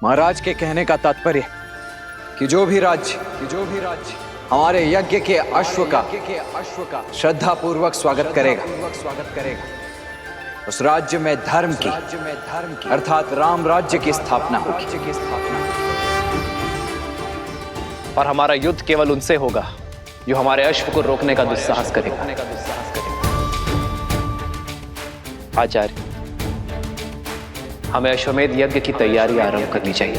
महाराज के कहने का तात्पर्य कि जो भी राज्य हमारे यज्ञ के अश्व का श्रद्धा पूर्वक स्वागत करेगा, उस राज्य में धर्म की अर्थात राम राज्य की स्थापना होगी। और हमारा युद्ध केवल उनसे होगा जो हमारे अश्व को रोकने का दुस्साहस करेगा। आचार्य, हमें अश्वमेध यज्ञ की तैयारी आरंभ करनी चाहिए।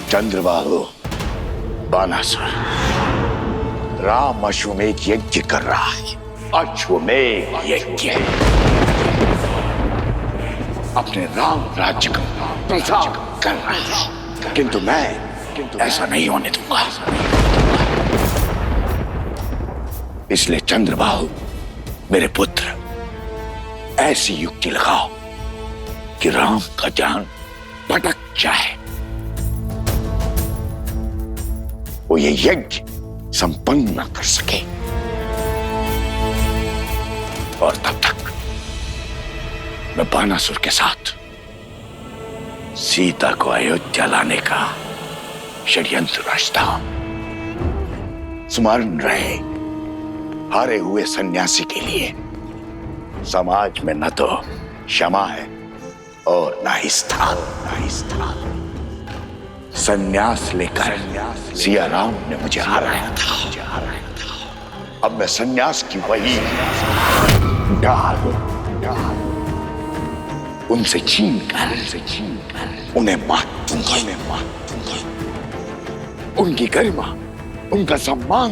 चंद्रबाहु, बानासुर, राम अश्वमेध यज्ञ कर रहा है। अश्वमेध यज्ञ अपने राम राज्य का प्रचार कर रहा है, किंतु मैं ऐसा नहीं होने दूंगा। इसलिए चंद्रबाहु, मेरे पुत्र, ऐसी युक्ति लगाओ कि राम का ध्यान भटक जाए, वो ये यज्ञ संपन्न न कर सके, और तब तक मैं बानासुर के साथ सीता को अयोध्या लाने का षड्यंत्र रचता हूं। स्मरण रहे, हारे हुए सन्यासी के लिए समाज में न तो क्षमा है और न ही स्थान। सन्यास लेकर सिया राम ने मुझे हराया था। अब मैं सन्यास की वही डाल उनसे छीन कर उन्हें मार दूंगा। उनकी गरिमा, उनका सम्मान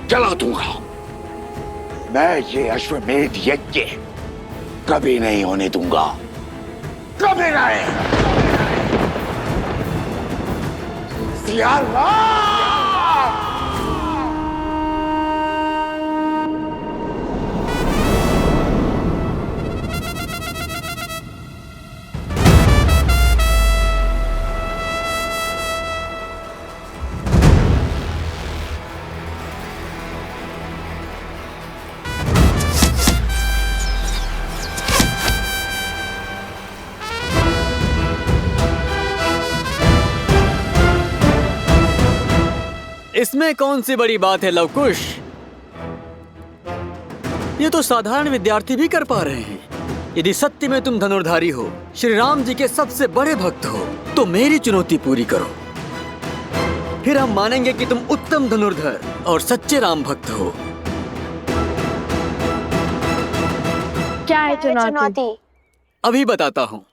जला दूंगा। मैं ये अश्वमेध यज्ञ कभी नहीं होने दूंगा, कभी नहीं। सिया राम! इसमें कौन सी बड़ी बात है लवकुश? ये तो साधारण विद्यार्थी भी कर पा रहे हैं। यदि सत्य में तुम धनुर्धारी हो, श्री राम जी के सबसे बड़े भक्त हो, तो मेरी चुनौती पूरी करो। फिर हम मानेंगे कि तुम उत्तम धनुर्धर और सच्चे राम भक्त हो। क्या है चुनौती? अभी बताता हूँ।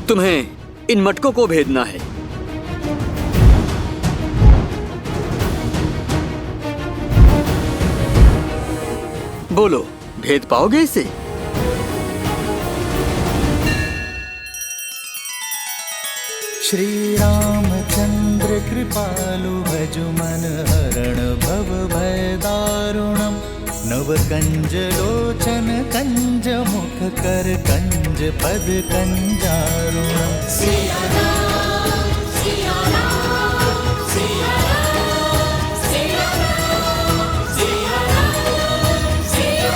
तुम्हें इन मटकों को भेदना है। बोलो, भेद पाओगे इसे? श्री रामचंद्र कृपालु भजु मन हरण भव भय दारुणम। नव कंज लोचन कंज मुख कर कंज पद कंजारुणम। सिया राम, सिया राम, सिया राम, सिया राम, सिया राम, सिया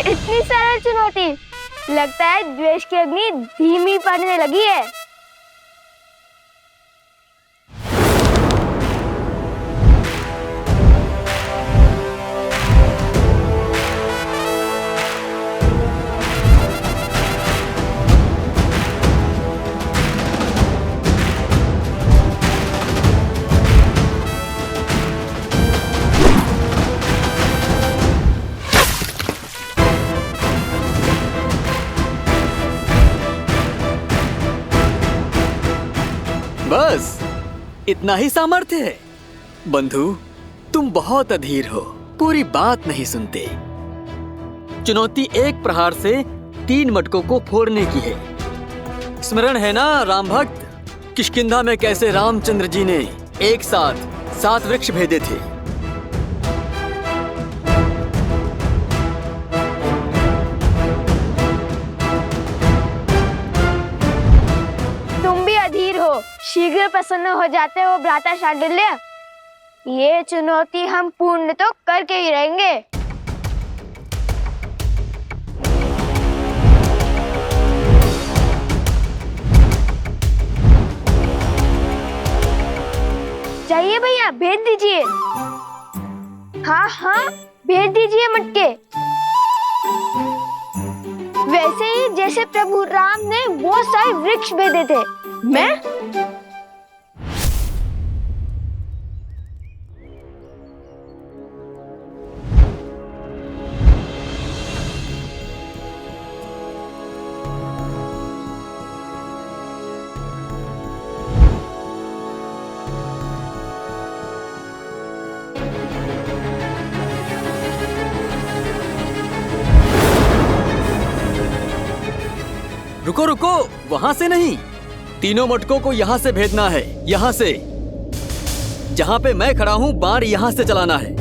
इतनी सरल चुनौती, लगता है द्वेष की अग्नि धीमी पड़ने लगी है। बस इतना ही सामर्थ्य है? बंधु, तुम बहुत अधीर हो, पूरी बात नहीं सुनते। चुनौती एक प्रहार से 3 मटकों को फोड़ने की है। स्मरण है ना राम भक्त, किष्किंधा में कैसे रामचंद्र जी ने एक साथ 7 वृक्ष भेदे थे। तुम भी अधीर हो, शीघ्र प्रसन्न हो जाते हो भ्राता शांडिल्य। ये चुनौती हम पूर्ण तो करके ही रहेंगे। चाहिए भैया, भेज दीजिए। हाँ हाँ, भेज दीजिए मटके। वैसे ही जैसे प्रभु राम ने वो सारे वृक्ष भेदे थे। मैं रुको रुको, वहां से नहीं, तीनों मटकों को यहाँ से भेजना है। यहाँ से, जहाँ पे मैं खड़ा हूँ, बाण यहाँ से चलाना है।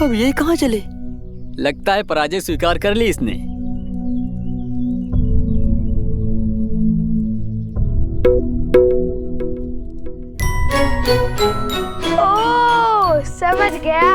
अब ये कहाँ चले? लगता है पराजय स्वीकार कर ली इसने। ओह, समझ गया।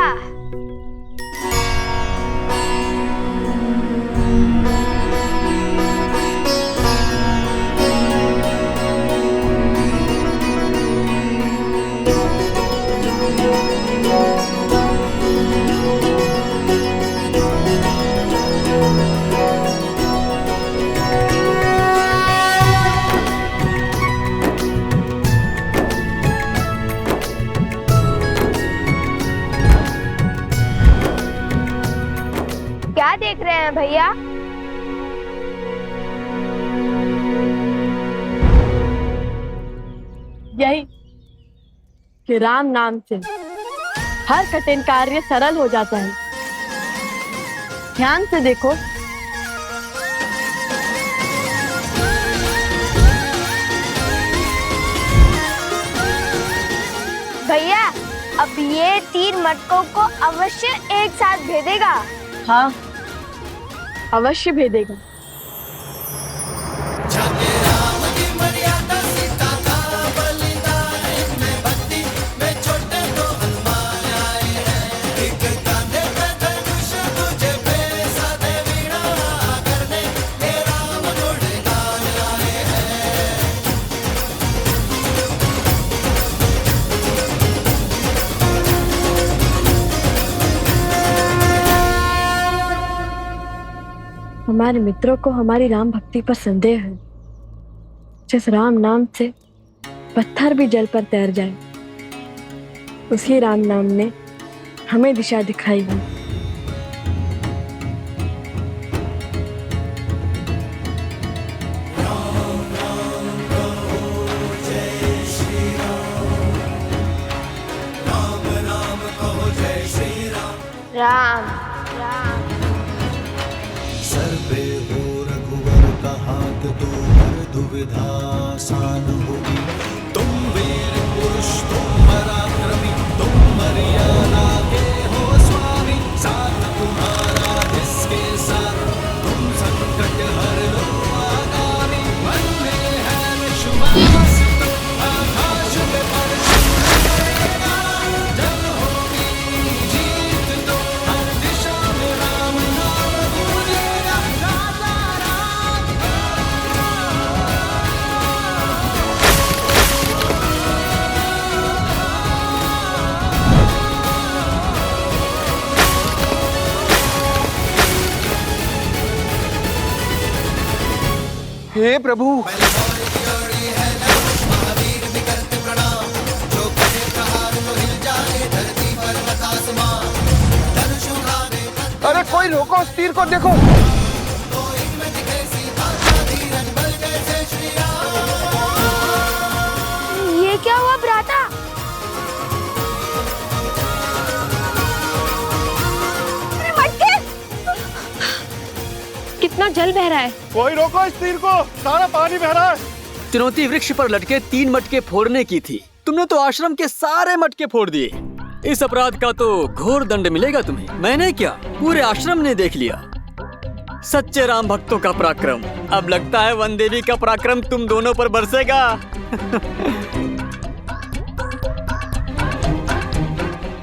क्या देख रहे हैं भैया? यही कि राम नाम से हर कठिन कार्य सरल हो जाता है। ध्यान से देखो, भैया अब ये 3 मटकों को अवश्य एक साथ भेदेगा। हाँ, अवश्य भेदेगा। हमारे मित्रों को हमारी राम भक्ति पर संदेह है। जिस राम नाम से पत्थर भी जल पर तैर जाए, उसी राम नाम ने हमें दिशा दिखाई है। राम राम सर्वे हो रघुवर का हाथ तो हर दुविधा आसान होगी। तुम वीर पुरुष, तुम पराक्रमी, तुम मर्यादा के हो स्वामी, साथ तुम्हारा जिसके साथ हे प्रभु। अरे कोई रोको, उस तीर को देखो। ये क्या हुआ भ्राता? अरे मटके! कितना जल बह रहा है। कोई रोको इस तीर को, सारा पानी बह रहा है। चुनौती वृक्ष पर लटके 3 मटके फोड़ने की थी, तुमने तो आश्रम के सारे मटके फोड़ दिए। इस अपराध का तो घोर दंड मिलेगा तुम्हें। मैंने क्या, पूरे आश्रम ने देख लिया। सच्चे राम भक्तों का पराक्रम। अब लगता है वन देवी का पराक्रम तुम दोनों पर बरसेगा।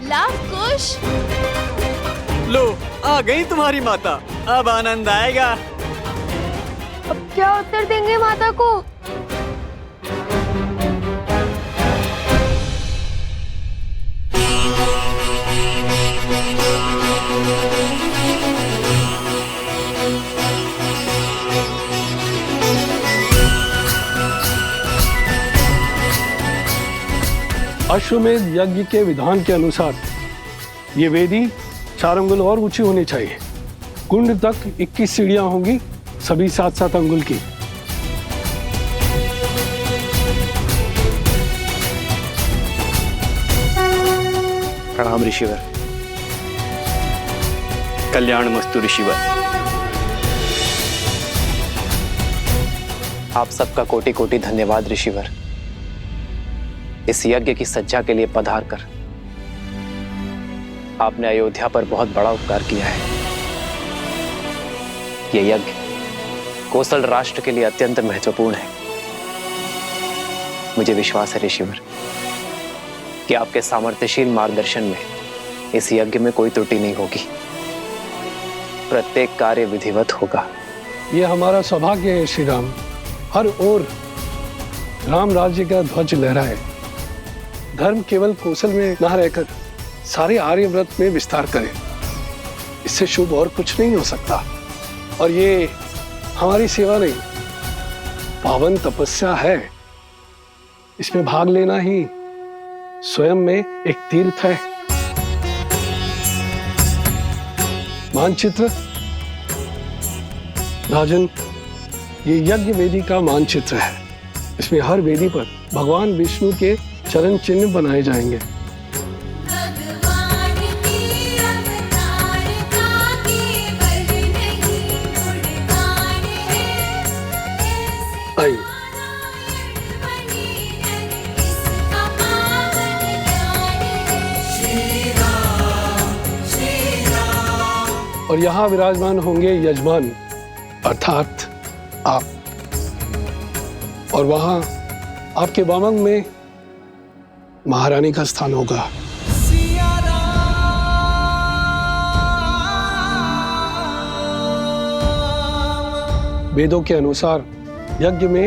लवकुश, लो, आ गई तुम्हारी माता। अब आनंद आएगा। अब क्या उत्तर देंगे माता को? अश्वमेध यज्ञ के विधान के अनुसार ये वेदी 4 अंगुल और ऊंची होनी चाहिए। कुंड तक 21 सीढ़ियां होंगी, सभी 7-7 अंगुल की। प्रणाम ऋषिवर। कल्याण मस्तु ऋषिवर। आप सबका कोटि कोटि धन्यवाद ऋषिवर। इस यज्ञ की सज्जा के लिए पधार कर आपने अयोध्या पर बहुत बड़ा उपकार किया है। यह यज्ञ कोसल राष्ट्र के लिए अत्यंत महत्वपूर्ण है। मुझे विश्वास है ऋषिवर कि आपके सामर्थ्यशील मार्गदर्शन में इस यज्ञ में कोई त्रुटि नहीं होगी, प्रत्येक कार्य विधिवत होगा। ये हमारा सौभाग्य है श्री राम। हर ओर राम राज्य का ध्वज लहराए। धर्म केवल कौशल में न रहकर सारे आर्यव्रत में विस्तार करे। इससे शुभ और कुछ नहीं हो सकता। और ये हमारी सेवा नहीं, पावन तपस्या है। इसमें भाग लेना ही स्वयं में एक तीर्थ है। मानचित्र राजन, ये यज्ञ वेदी का मानचित्र है। इसमें हर वेदी पर भगवान विष्णु के चरण चिन्ह बनाए जाएंगे। आइए। और यहाँ विराजमान होंगे यजमान अर्थात आप, और वहां आपके वामंग में महारानी का स्थान होगा। वेदों के अनुसार यज्ञ में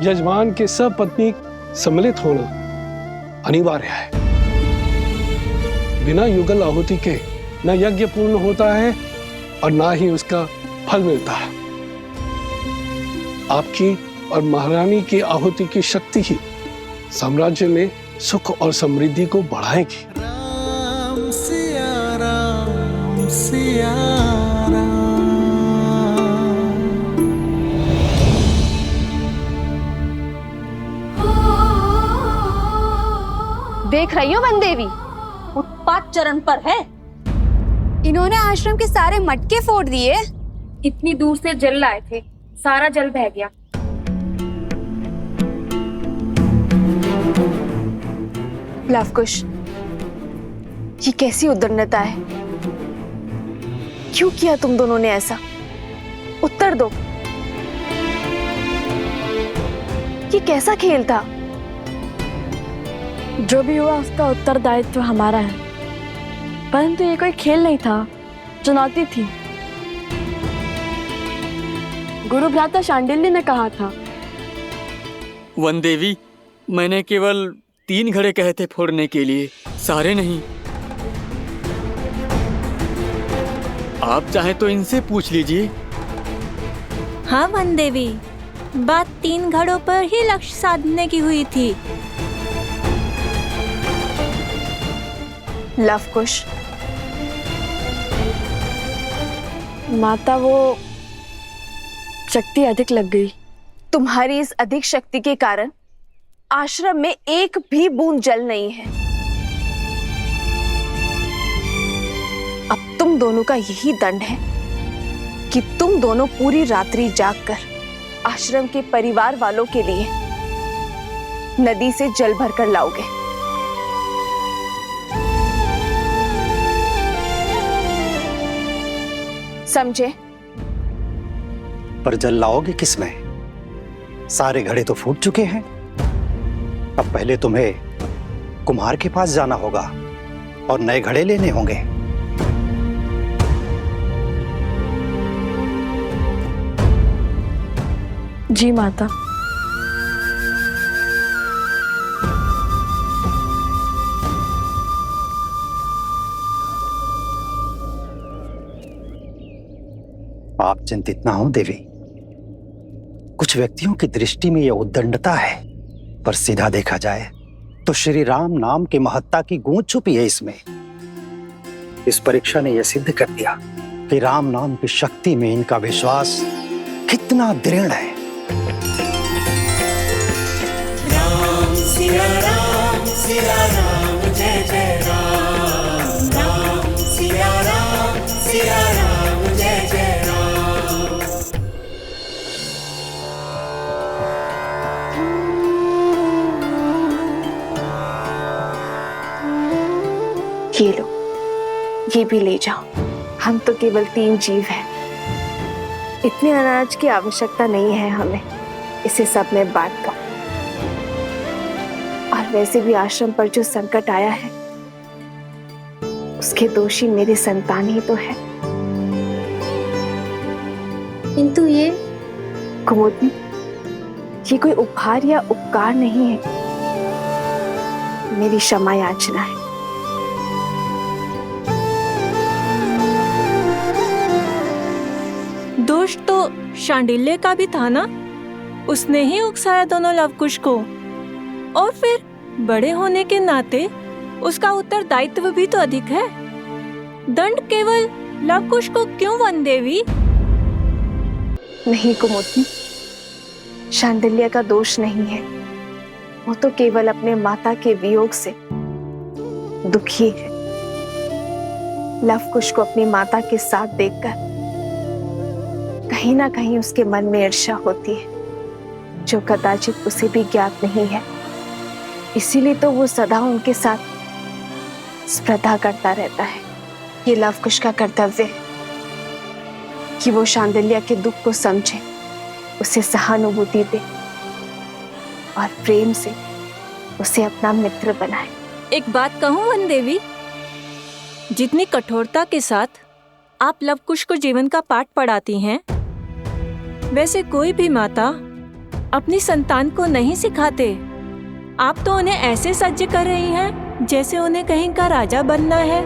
यजमान के सपत्नी सम्मिलित होना अनिवार्य है। बिना युगल आहुति के न यज्ञ पूर्ण होता है और ना ही उसका फल मिलता है। आपकी और महारानी की आहुति की शक्ति ही साम्राज्य में सुख और समृद्धि को बढ़ाएगी। राम सिया राम सिया राम। देख रही हो वन देवी, उत्पात चरण पर है। इन्होंने आश्रम के सारे मटके फोड़ दिए। इतनी दूर से जल लाए थे, सारा जल बह गया। लवकुश, ये कैसी उद्दंडता है? क्यों किया तुम दोनों ने ऐसा? उत्तर दो। ये कैसा खेल था? जो भी हुआ उसका उत्तरदायित्व हमारा है, परंतु ये कोई खेल नहीं था, चुनौती थी। गुरु भ्राता शांडिल्य ने कहा था। वन देवी, मैंने केवल 3 घड़े कहे थे फोड़ने के लिए, सारे नहीं। आप चाहे तो इनसे पूछ लीजिए। हाँ वन देवी, बात 3 घड़ों पर ही लक्ष्य साधने की हुई थी। लवकुश, माता वो शक्ति अधिक लग गई। तुम्हारी इस अधिक शक्ति के कारण आश्रम में एक भी बूंद जल नहीं है। अब तुम दोनों का यही दंड है कि तुम दोनों पूरी रात्रि जागकर आश्रम के परिवार वालों के लिए नदी से जल भरकर लाओगे। समझे? पर जल लाओगे किसमें? सारे घड़े तो फूट चुके हैं। अब पहले तुम्हें कुम्हार के पास जाना होगा और नए घड़े लेने होंगे। जी माता। आप चिंतित ना हो देवी। कुछ व्यक्तियों की दृष्टि में यह उद्दंडता है, पर सीधा देखा जाए तो श्री राम नाम की महत्ता की गूंज छुपी है इसमें। इस परीक्षा ने यह सिद्ध कर दिया कि राम नाम की शक्ति में इनका विश्वास कितना दृढ़ है। राम सिया राम जय जय राम। राम सिया राम जय जय राम। ये लो, ये भी ले जाओ। हम तो केवल 3 जीव हैं। इतने अनाज की आवश्यकता नहीं है हमें, इसे सब में बांट दो। और वैसे भी आश्रम पर जो संकट आया है उसके दोषी मेरी संतान ही तो है। किंतु ये कुमुदनी, ये कोई उपहार या उपकार नहीं है, मेरी क्षमा याचना है। दोष तो शांडिल्य का भी था ना, उसने ही उकसाया दोनों लवकुश को, और फिर बड़े होने के नाते उसका उत्तरदायित्व भी तो अधिक है। दंड केवल लवकुश को क्यों वन देवी? नहीं कुमुदनी, शांडिल्य का दोष नहीं है। वो तो केवल अपने माता के वियोग से दुखी है। लवकुश को अपनी माता के साथ देखकर कहीं ना कहीं उसके मन में ईर्ष्या होती है, जो कदाचित उसे भी ज्ञात नहीं है। इसीलिए तो वो सदा उनके साथ स्पर्धा करता रहता है। ये लवकुश का कर्तव्य है कि वो शांडिल्य के दुख को समझे, उसे सहानुभूति दे और प्रेम से उसे अपना मित्र बनाए। एक बात कहूं वन देवी, जितनी कठोरता के साथ आप लवकुश को जीवन का पाठ पढ़ाती हैं, वैसे कोई भी माता अपनी संतान को नहीं सिखाते। आप तो उन्हें ऐसे सज्ज कर रही हैं जैसे उन्हें कहीं का राजा बनना है।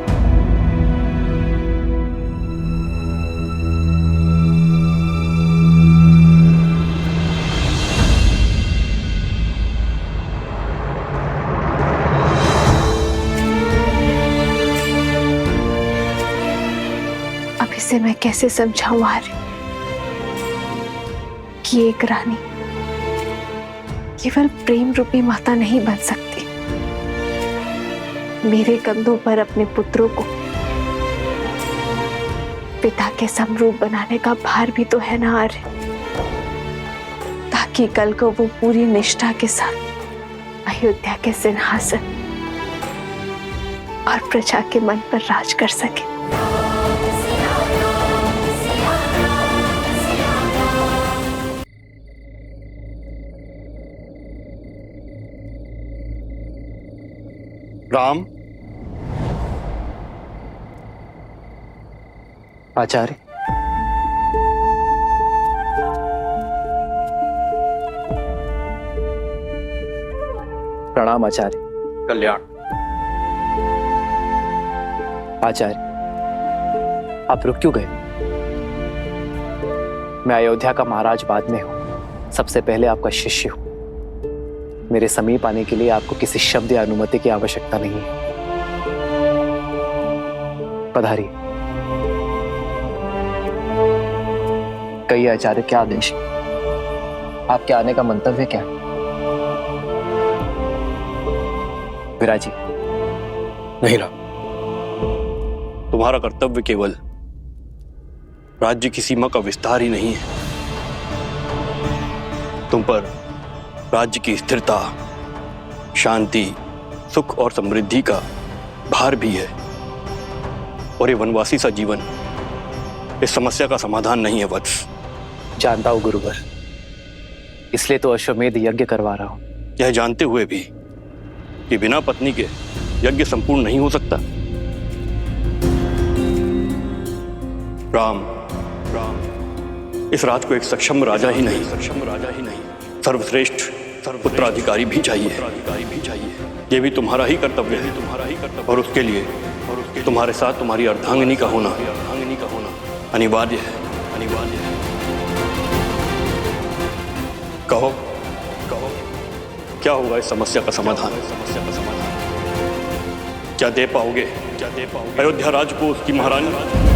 अब इसे मैं कैसे समझाऊं आर्य कि एक रानी केवल प्रेम रूपी माता नहीं बन सकती। मेरे कंधों पर अपने पुत्रों को पिता के समरूप बनाने का भार भी तो है ना आर्य, ताकि कल को वो पूरी निष्ठा के साथ अयोध्या के सिंहासन और प्रजा के मन पर राज कर सके। राम। आचार्य, प्रणाम आचार्य। कल्याण। आचार्य, आप रुक क्यों गए? मैं अयोध्या का महाराज बाद में हूं, सबसे पहले आपका शिष्य हूं। मेरे समीप आने के लिए आपको किसी शब्द या अनुमति की आवश्यकता नहीं है। पधारिए। कई आचार्य, क्या आदेश? आपके आने का मंतव्य क्या है? विराजी। नहीं राम, तुम्हारा कर्तव्य केवल राज्य की सीमा का विस्तार ही नहीं है, तुम पर राज्य की स्थिरता, शांति, सुख और समृद्धि का भार भी है। और ये वनवासी सा जीवन इस समस्या का समाधान नहीं है वत्स। जानता हूं गुरुवर, इसलिए तो अश्वमेध यज्ञ करवा रहा हूं। यह जानते हुए भी कि बिना पत्नी के यज्ञ संपूर्ण नहीं हो सकता। राम, इस राज को एक सक्षम राजा ही नहीं, सर्वश्रेष्ठ पुत्राधिकारी भी चाहिए। यह भी तुम्हारा ही कर्तव्य है। और उसके लिए तुम्हारे साथ तुम्हारी अर्धांगिनी का होना अनिवार्य है। कहो, क्या होगा इस समस्या का समाधान? क्या दे पाओगे अयोध्या राज को उसकी महारानी?